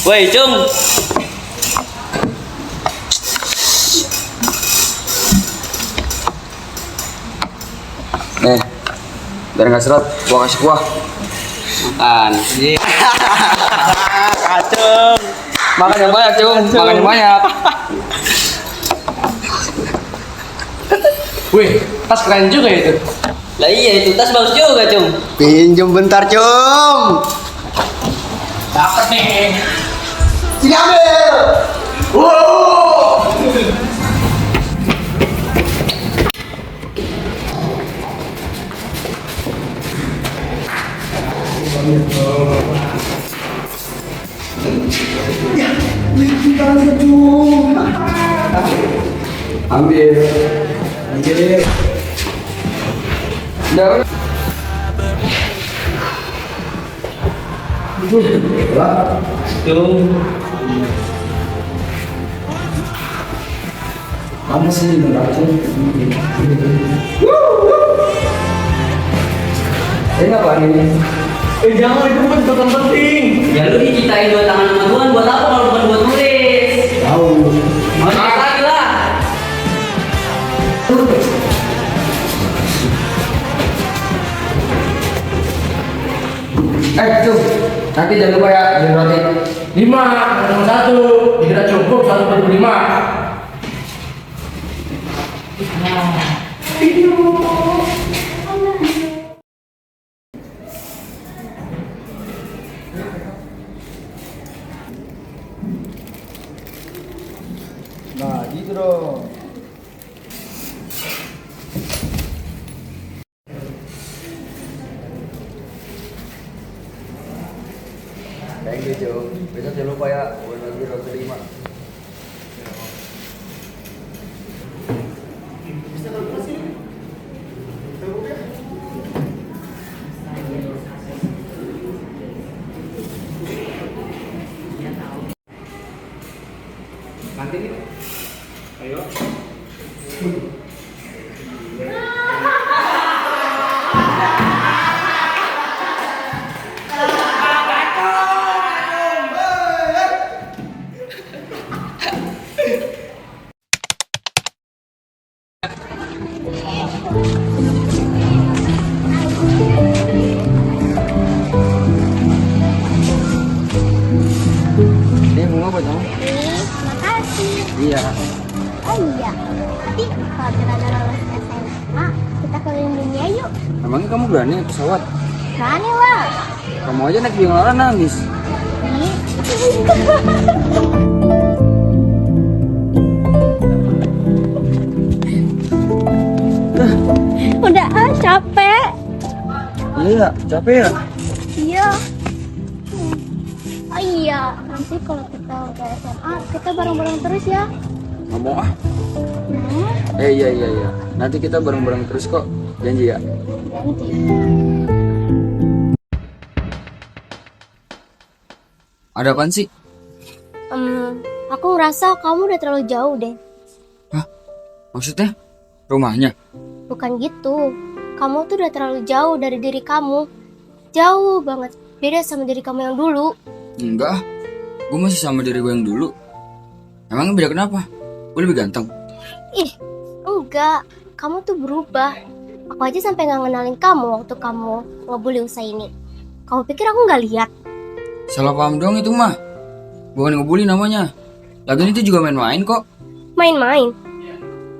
Woi, Cung. Nih, biar nggak seret, gua kasih kuah. Makan. Kacung. Makan yang banyak, Cung. Makan yang banyak. Wih, tas keren juga itu. Lah iya, itu tas bagus juga, Cung. Pinjem bentar, Cung. Dapat nih. Sini ambil. Wow. Ambil. Ambil. Udah. Cung. Kamu sih bentar, Cung. Ini apa ini? Jangan, itu bukan penting. Ya lu diceritain 2 tangan sama Tuhan buat apa kalau bukan buat nulis? Tahu. Mau cek lagi lah. Cung. Nanti jangan lupa ya, beli roti. 5, nomor 1. Tidak cukup 1/5. Nah, gitu dong. Thank you, Jo. Besok jangan lupa ya, buat lagi roti 5. Nanti nih. Ayo. Ini bunga buat kamu. Makasih. Iya. Oh iya. Nanti kalau kita udah lulus SMA, kita keliling dunia yuk. Emangnya kamu berani naik pesawat? Berani lah. Kamu aja naik biang nangis. Nih. Udah capek. Iya, capek ya. Iya. Oh iya, nanti kalau kita udah SMA, kita bareng-bareng terus ya. Nggak mau ah. Hmm, Iya. Nanti kita bareng-bareng terus kok. Janji ya. nanti. Ada apaan sih? Aku ngerasa kamu udah terlalu jauh deh. Hah? Maksudnya? Rumahnya? Bukan gitu. Kamu tuh udah terlalu jauh dari diri kamu. Jauh banget. Beda sama diri kamu yang dulu. Enggak. Gue masih sama diri gue yang dulu. Emangnya beda kenapa? Gue lebih ganteng. Ih, enggak. Kamu tuh berubah. Aku aja sampai nggak ngenalin kamu waktu kamu ngebully usaha ini. Kamu pikir aku nggak lihat? Salah paham doang itu mah. Bukan ngebully namanya. Lagian itu juga main-main kok. Main-main.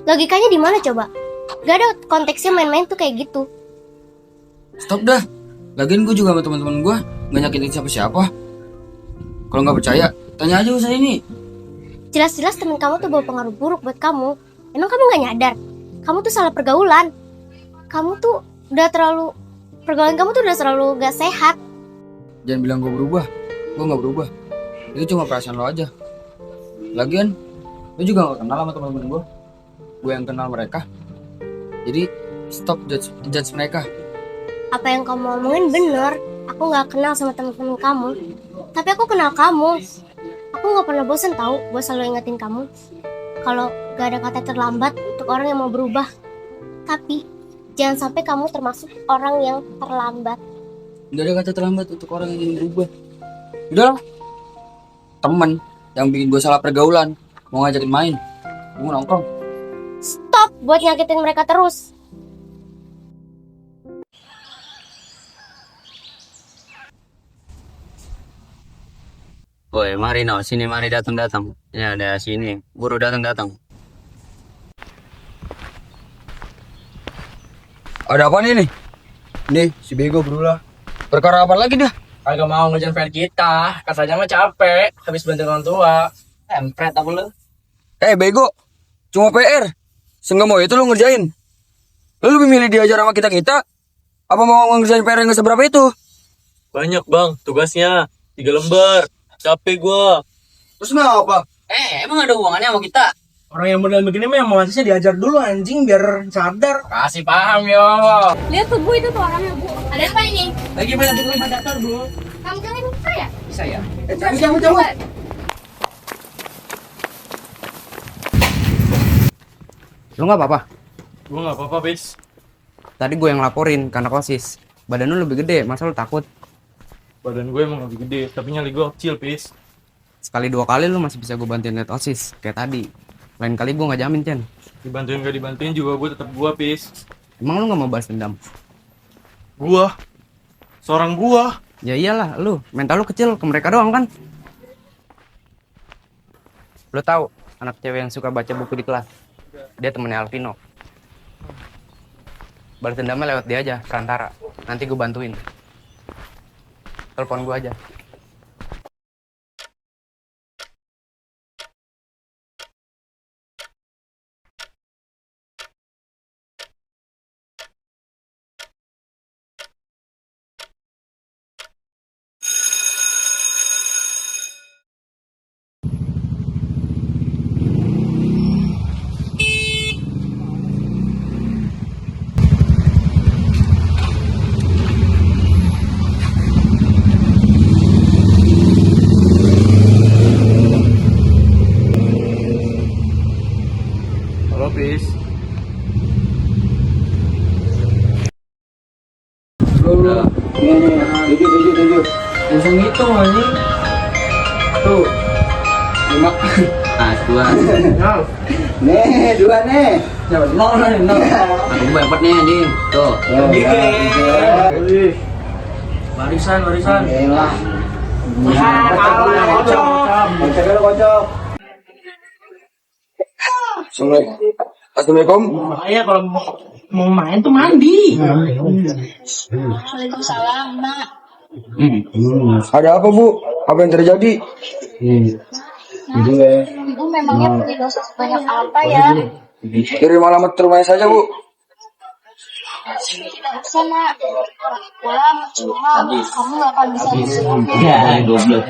Logikanya di mana coba? Gak ada konteksnya main-main tuh kayak gitu. Stop dah. Lagian gue juga sama teman-teman gue nggak nyakitin siapa-siapa. Kalau nggak percaya, tanya aja usaha ini. Jelas-jelas temen kamu tuh bawa pengaruh buruk buat kamu. Emang kamu nggak nyadar? Kamu tuh salah pergaulan. Kamu tuh udah terlalu pergaulan kamu tuh udah terlalu gak sehat. Jangan bilang gue berubah. Gue nggak berubah. Itu cuma perasaan lo aja. Lagian, lo juga nggak kenal sama teman-teman gue. Gue yang kenal mereka. Jadi stop judge mereka. Apa yang kamu omongin bener. Aku nggak kenal sama teman-teman kamu. Tapi aku kenal kamu. Aku nggak pernah bosan tahu buat selalu ingetin kamu. Kalau gak ada kata terlambat untuk orang yang mau berubah. Tapi jangan sampai kamu termasuk orang yang terlambat. Nggak ada kata terlambat untuk orang yang ingin berubah. Udah, temen yang bikin gue salah pergaulan, mau ngajakin main, gue mau nongkrong. Stop buat nyakitin mereka terus. Woi, mari no, sini mari datang. Ya, ada sini. Buru datang. Ada apa nih? Nih, si bego berulah. Perkara apa lagi dah? Kagak mau ngerjain PR kita. Katanya mah capek. Habis bantuin orang tua. Empret apa lu? Bego, cuma PR. Seenggak mau itu lu ngerjain. Lu lebih milih diajar sama kita-kita? Apa mau ngerjain PR yang gak seberapa itu? Banyak bang, tugasnya 3 lembar. Capek gua. Terus apa? Emang ada hubungannya sama kita? Orang yang model begini mah yang mau ngasihnya diajar dulu anjing biar sadar. Kasih paham yo. Lihat tuh Bu, itu tuh orangnya Bu. Ada apa ini? Lagi banyak bikin daftar Bu. Kamu jangan ikut saya. Bisa ya? Cabut. Lu nggak apa-apa? Gua nggak apa-apa, bis. Tadi gue yang laporin karena OSIS. Badan lu lebih gede, masa lu takut? Badan gue emang lebih gede, tapi nyali gue kecil, bis. Sekali 2 kali lu masih bisa gue bantuin liat OSIS, kayak tadi. Lain kali gue nggak jamin, Chen. Dibantuin gak dibantuin juga gue tetap gua, bis. Emang lu nggak mau balas dendam? Gua, seorang gua. Ya iyalah, lu mental lu kecil ke mereka doang kan? Lu tahu anak cewek yang suka baca buku di kelas? Dia temennya Alvino. Balas dendamnya lewat dia aja, perantara. Nanti gue bantuin. Telepon gue aja. Halo, bis. Tujuh. Langsung ngitung anjing. Tuh. 5. Ah, 2. Nih, 2 nih. Coba 0 nih, 0. Aku dapat nih, Din. Tuh. Warisan. Elah. Kocok. Assalamualaikum. Makanya kalau mau main tuh mandi. Waalaikumsalam, Nak. Ada apa, Bu? Apa yang terjadi? Ibu memangnya punya dosa sebanyak apa ya? Kirim alamat ke rumahnya saja, Bu. Tidak usah, Nak. Pulang cuma kamu gak akan bisa bersyukur. Ya, goblok.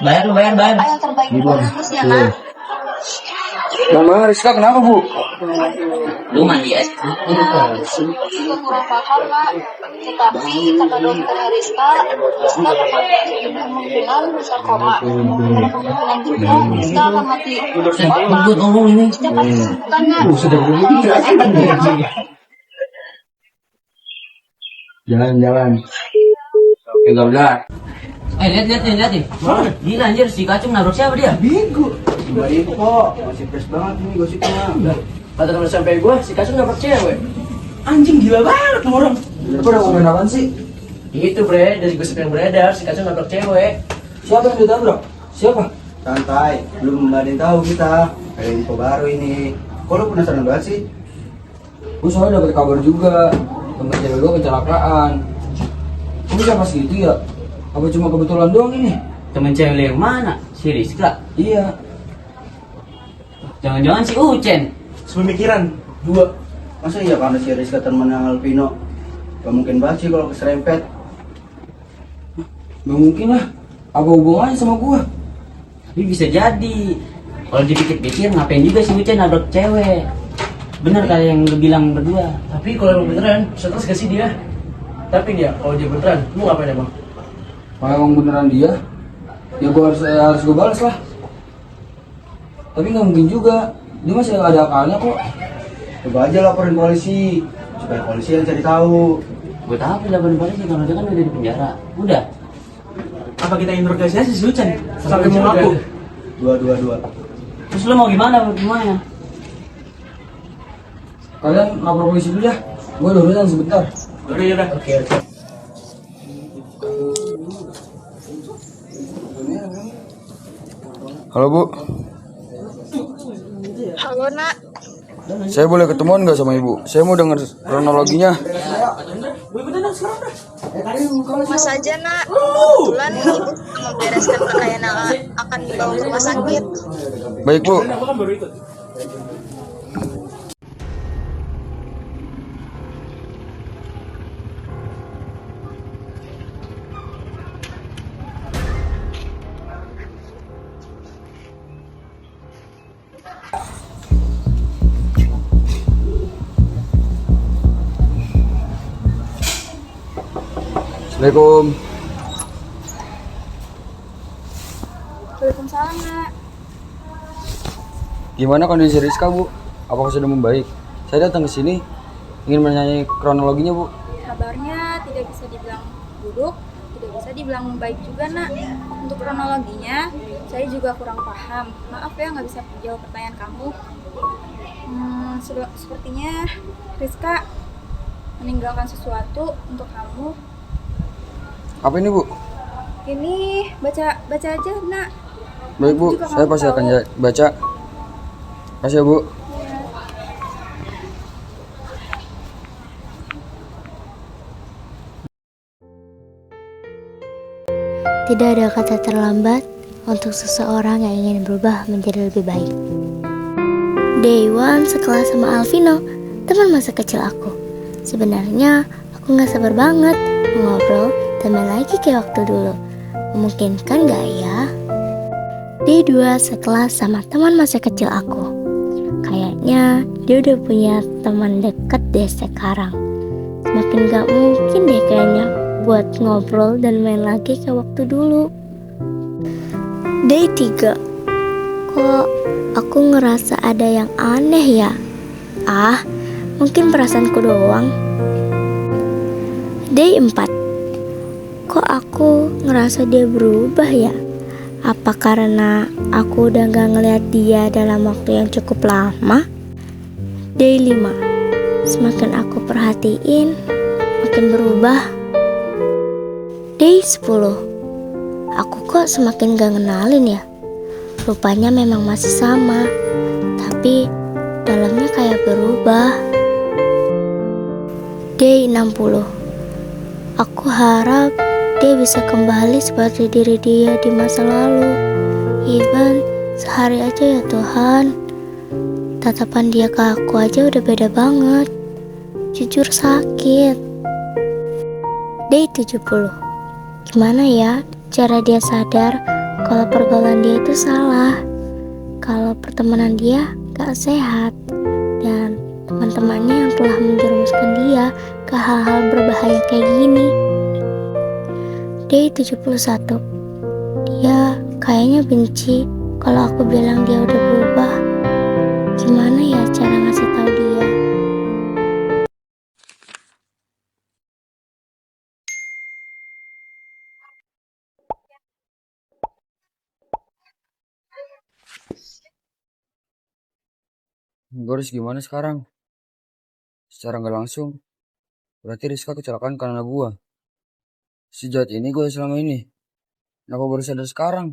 Bayar. Apa yang terbaik buat terus ya, Nak? Mama Rizka kenapa, Bu? Lu mandi ya? Juga kurang paham, Nak. Tetapi kata dokter Rizka kemungkinan besar koma. Ada kemungkinan juga Rizka akan mati. Gue tolong ini. Kita pasti sembuhkan, Nak. Jalan. Enggak benar. Lihat nih. Gila anjir, si Kacung nabrak siapa dia? Bego. Baik kok. Masih fresh banget ini gosipnya. Kata teman sampai gue, si Kacung dapet cewek. Anjing gila banget tuh orang. Apa udah ngomongin apaan sih? Itu bre, dari gosip yang beredar, si Kacung dapet cewek. Siapa yang ditabrak? Siapa? Santai, belum ada yang tahu kita. Ada info baru ini. Kok lu penasaran banget sih? Gue soalnya dapet kabar juga. Temen cewek gue kecelakaan. Kok bisa pas gitu ya? Apa cuma kebetulan doang ini? Temen cewek yang mana? Si Rizka? Iya. Jangan-jangan si Ucen? Sepemikiran, dua. Masa iya karena si Rizka temennya Alvino? Gak mungkin banget sih kalau keserempet. Gak mungkin lah. Apa hubungannya sama gue? Tapi bisa jadi. Kalau dipikir-pikir ngapain juga si Ucen nabrak cewek? Bener kayak yang lu bilang berdua. Tapi kalau emang beneran, seterus gak sih dia? Tapi dia, kalau dia beneran, lu ngapain emang? Kalau emang beneran dia, ya gue harus gue balas lah. Tapi nggak mungkin juga, dia masih ada akalnya kok. Coba aja laporin polisi. Siapa biar polisi yang cari tahu. Gue tahu jawaban polisi kalau dia kan udah di penjara. Udah. Apa kita interogasi aja si Ucen sampai mau ngaku? Dua. Terus lo mau gimana? Gimana? Kalian lapor polisi dulu ya. Gue ada urusan sebentar. Yaudah. Oke. Halo Bu, Halo nak, saya boleh ketemuan nggak sama Ibu? Saya mau dengar kronologinya. mas aja nak. Kebetulan ibu membereskan pakaian yang akan dibawa ke rumah sakit. Baik Bu. Assalamualaikum. Waalaikumsalam nak. Gimana kondisi Rizka Bu? Apakah sudah membaik? Saya datang ke sini ingin menanyai kronologinya Bu. Kabarnya tidak bisa dibilang buruk, tidak bisa dibilang baik juga nak. Untuk kronologinya, saya juga kurang paham. Maaf ya nggak bisa menjawab pertanyaan kamu. Sepertinya Rizka meninggalkan sesuatu untuk kamu. Apa ini Bu? Ini baca aja nak. Baik Bu, Juga saya kamu pasti tahu. akan baca. Makasih ya Bu. Tidak ada kata terlambat untuk seseorang yang ingin berubah menjadi lebih baik. Day one sekelas sama Alvino, teman masa kecil aku. Sebenarnya aku gak sabar banget ngobrol dan main lagi kayak waktu dulu. Memungkinkan gak ya? Day 2 sekelas sama teman masa kecil aku. Kayaknya dia udah punya teman deket deh sekarang. Semakin gak mungkin deh kayaknya buat ngobrol dan main lagi kayak waktu dulu. Day 3. Kok aku ngerasa ada yang aneh ya? Mungkin perasaanku doang. Day 4. Kok aku ngerasa dia berubah ya? Apa karena aku udah gak ngeliat dia dalam waktu yang cukup lama? Day 5. Semakin aku perhatiin, makin berubah. Day 10. Aku kok semakin gak ngenalin ya? Rupanya memang masih sama, tapi dalamnya kayak berubah. Day 60. Aku harap dia bisa kembali seperti diri dia di masa lalu. Even sehari aja ya Tuhan. Tatapan dia ke aku aja udah beda banget. Jujur sakit. Day 70. Gimana ya cara dia sadar kalau pergaulan dia itu salah, kalau pertemanan dia gak sehat, dan teman-temannya yang telah menjerumuskan dia ke hal-hal berbahaya kayak gini. Day 71. Dia kayaknya benci kalau aku bilang dia udah berubah. Gimana ya cara ngasih tahu dia? Gue harus gimana sekarang? Secara nggak langsung, berarti Rizka kecelakaan karena gue. Sejak ini gue selama ini. Kenapa baru sadar sekarang?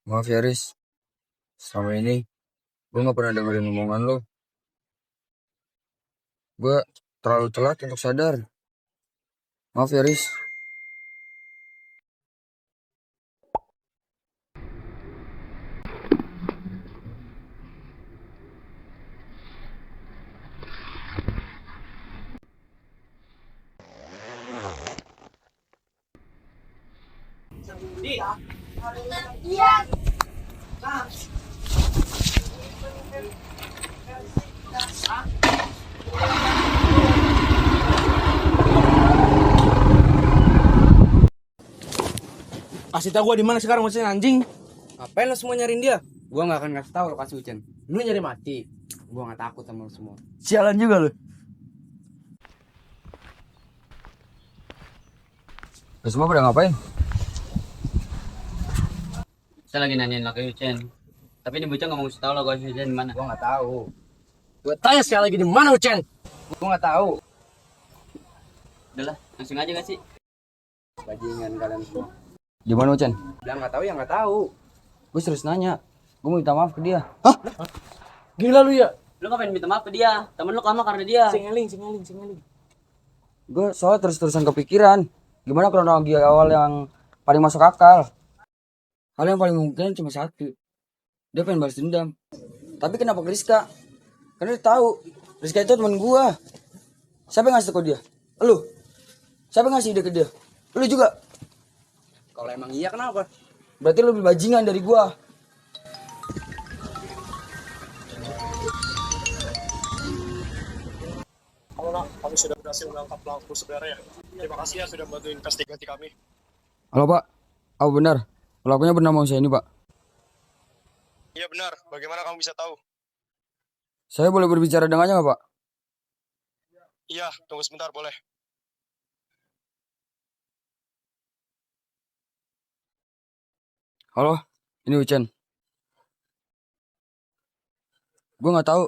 Maaf ya Riz, selama ini gue gak pernah dengerin omongan lo. Gue terlalu telat untuk sadar. Maaf ya Riz. Kasih tau gua di mana sekarang Ucen anjing. Ngapain lo semua nyariin dia? Gua nggak akan ngasih tahu lokasi Ucen. Lu nyari mati. Gue gak takut sama lu semua. Sialan juga lu. Lu semua pada ngapain? Saya lagi nanyain laki lu, Cen. Tapi ini bocah nggak mau tahu lo gosip Cen di mana. Gua nggak tahu. Gue tanya sekali lagi di mana Ucen? Gua nggak tahu. Udahlah, langsung aja gak sih? Bajingan kalian semua. Gimana Ucen? Bilang nggak tahu ya nggak tahu. Gue serius nanya. Gue mau minta maaf ke dia. Gila lu ya? Lu ngapain minta maaf ke dia? Temen lu lama karena dia. Singeling. Gue soalnya terus-terusan kepikiran. Gimana kronologi awal yang paling masuk akal? Hal yang paling mungkin cuma satu. Dia pengen balas dendam. Tapi kenapa ke Rizka? Karena dia tahu Rizka itu temen gue. Siapa yang ngasih tau dia? Lu. Siapa yang ngasih ide ke dia? Lu juga. Kalau emang iya kenapa? Berarti lu lebih bajingan dari gue. Halo nak, kami sudah berhasil menangkap pelaku sebenarnya. Terima kasih ya sudah bantu investigasi kami. Halo Pak. Oh benar. Pelakunya bernama saya ini Pak. Iya benar, bagaimana kamu bisa tahu? Saya boleh berbicara dengannya nggak Pak? Iya, tunggu sebentar boleh. Halo, ini Ucen. Gue nggak tahu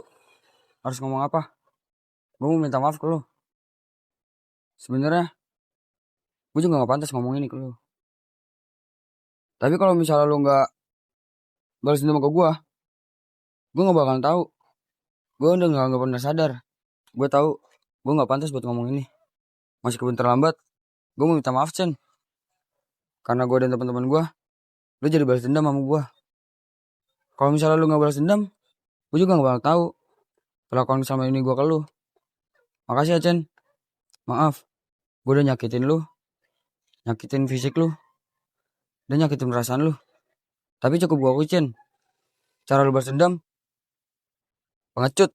harus ngomong apa. Gue mau minta maaf ke lu. Sebenarnya, gue juga nggak pantas ngomong ini ke lu. Tapi kalau misalnya lu nggak balas dendam ke gue nggak bakalan tahu. Gue udah nggak pernah sadar. Gue tahu, gue nggak pantas buat ngomong ini. Masih kebun terlambat. Gue mau minta maaf Cen. Karena gue dan teman-teman gue, lu jadi balas dendam sama gue. Kalau misalnya lu nggak balas dendam, gue juga nggak bakal tahu perlakuan selama ini gue ke lu. Makasih ya Cen. Maaf, gue udah nyakitin lu, nyakitin fisik lu, dan nyakitin perasaan lu. Tapi cukup gue akuin Cen. Cara lu balas dendam pengecut.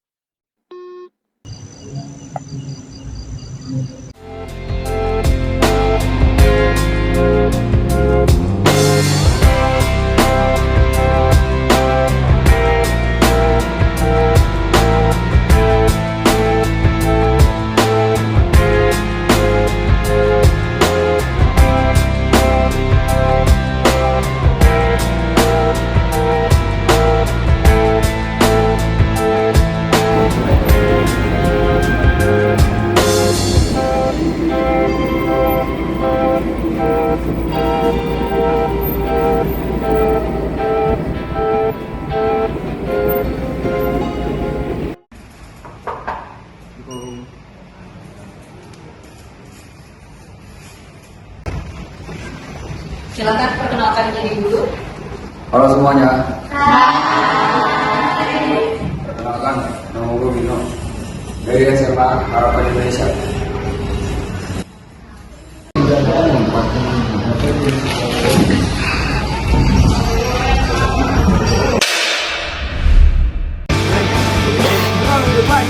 Silakan perkenalkan diri dulu. Halo semuanya. Perkenalkan, nama gue Bino dari SMA Harapan Indonesia. Bang,